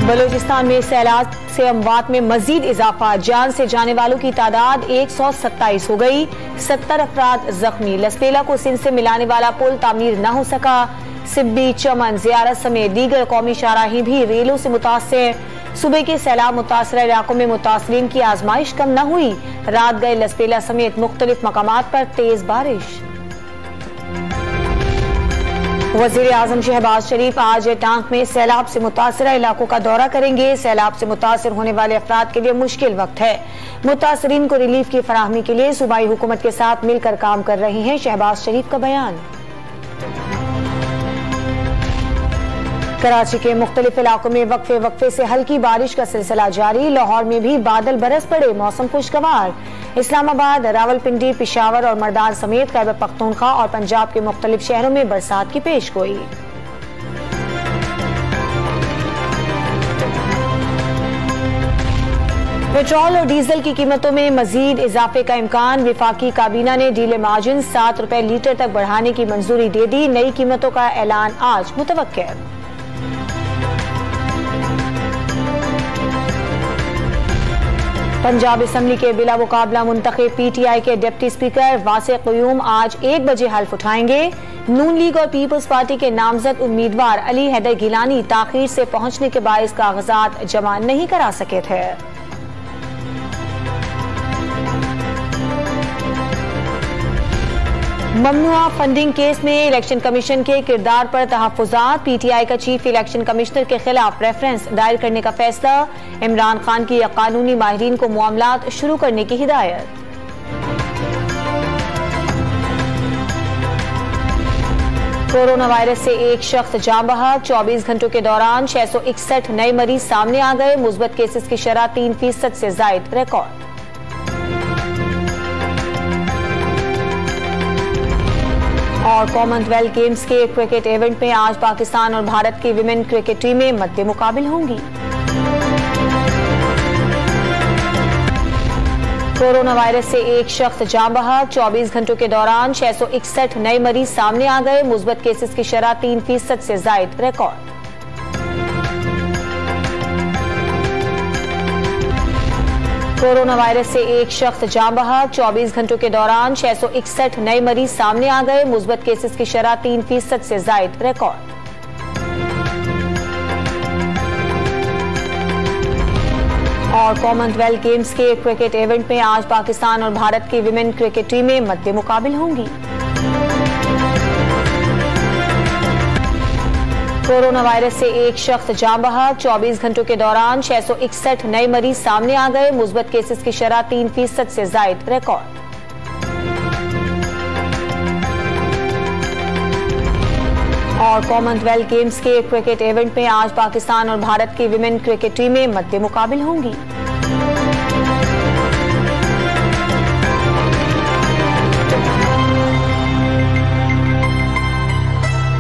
बलूचिस्तान में सैलाब से अमवात में मजीद इजाफा, जान से जाने वालों की तादाद 127 हो गई, 70 अफराद जख्मी। लसपेला को सिंध से मिलाने वाला पुल तामीर न हो सका। सिब्बी, चमन, जियारत समेत दीगर कौमी शाहराही भी रेलों से मुतासर। सुबह के सैलाब मुतासर इलाकों में मुतासरीन की आजमाइश कम न हुई। रात गए लसपेला समेत मुख्तलिफ मकामात पर तेज बारिश। वजीर आजम शहबाज शरीफ आज टांक में सैलाब से मुतासरा इलाकों का दौरा करेंगे। सैलाब से मुतासर होने वाले अफराद के लिए मुश्किल वक्त है। मुतासरीन को रिलीफ की फराहमी के लिए सूबाई हुकूमत के साथ मिलकर काम कर रही हैं। शहबाज शरीफ का बयान। कराची के मुख्तलिफ इलाकों में वक्फे वक्फे से हल्की बारिश का सिलसिला जारी। लाहौर में भी बादल बरस पड़े, मौसम खुशगवार। इस्लामाबाद, रावलपिंडी, पिशावर और मर्दान समेत खैबर पख्तूनख्वा और पंजाब के मुख्तलिफ शहरों में बरसात की पेशगोई। पेट्रोल और डीजल की कीमतों में मजीद इजाफे का इम्कान। विफाकी काबीना ने डीलर मार्जिन 7 रुपए लीटर तक बढ़ाने की मंजूरी दे दी। नई कीमतों का ऐलान आज मुतवक्किर। पंजाब असम्बली के बिला मुकाबला मुंतखब पीटीआई के डिप्टी स्पीकर वासे क़यूम आज 1 बजे हल्फ उठाएंगे। नून लीग और पीपल्स पार्टी के नामजद उम्मीदवार अली हैदर गिलानी ताखीर से पहुंचने के बायस कागजात जमा नहीं करा सके थे। ममनुआ फंडिंग केस में इलेक्शन कमीशन के किरदार पर तहफ्फुज़ात। पीटीआई का चीफ इलेक्शन कमिश्नर के खिलाफ रेफरेंस दायर करने का फैसला। इमरान खान की कानूनी माहिरीन को मामलात शुरू करने की हिदायत। कोरोना वायरस से एक शख्स जान बहक। 24 घंटों के दौरान 661 नए मरीज सामने आ गए। मुस्बत केसेस की शरह 3% से जायद रिकॉर्ड। और कॉमनवेल्थ गेम्स के क्रिकेट इवेंट में आज पाकिस्तान और भारत की विमेन क्रिकेट टीमें मद्दे मुकाबिल होंगी। कोरोना वायरस से एक शख्स जान बहक। 24 घंटों के दौरान 661 नए मरीज सामने आ गए। मुस्बत केसेस की शरह 3% से जायद रिकॉर्ड। कोरोना वायरस से एक शख्स जान बहक। 24 घंटों के दौरान 661 नए मरीज सामने आ गए। मुस्बत केसेस की शरह 3% से जायद रिकॉर्ड। और कॉमनवेल्थ गेम्स के क्रिकेट इवेंट में आज पाकिस्तान और भारत की विमेन क्रिकेट टीमें मद्दे मुकाबिल होंगी। कोरोना वायरस से एक शख्स जान बहक। 24 घंटों के दौरान 661 नए मरीज सामने आ गए। मुस्बत केसेस की शरह 3% से जायद रिकॉर्ड। और कॉमनवेल्थ गेम्स के क्रिकेट इवेंट में आज पाकिस्तान और भारत की विमेन क्रिकेट टीमें मद्दे मुकाबिल होंगी।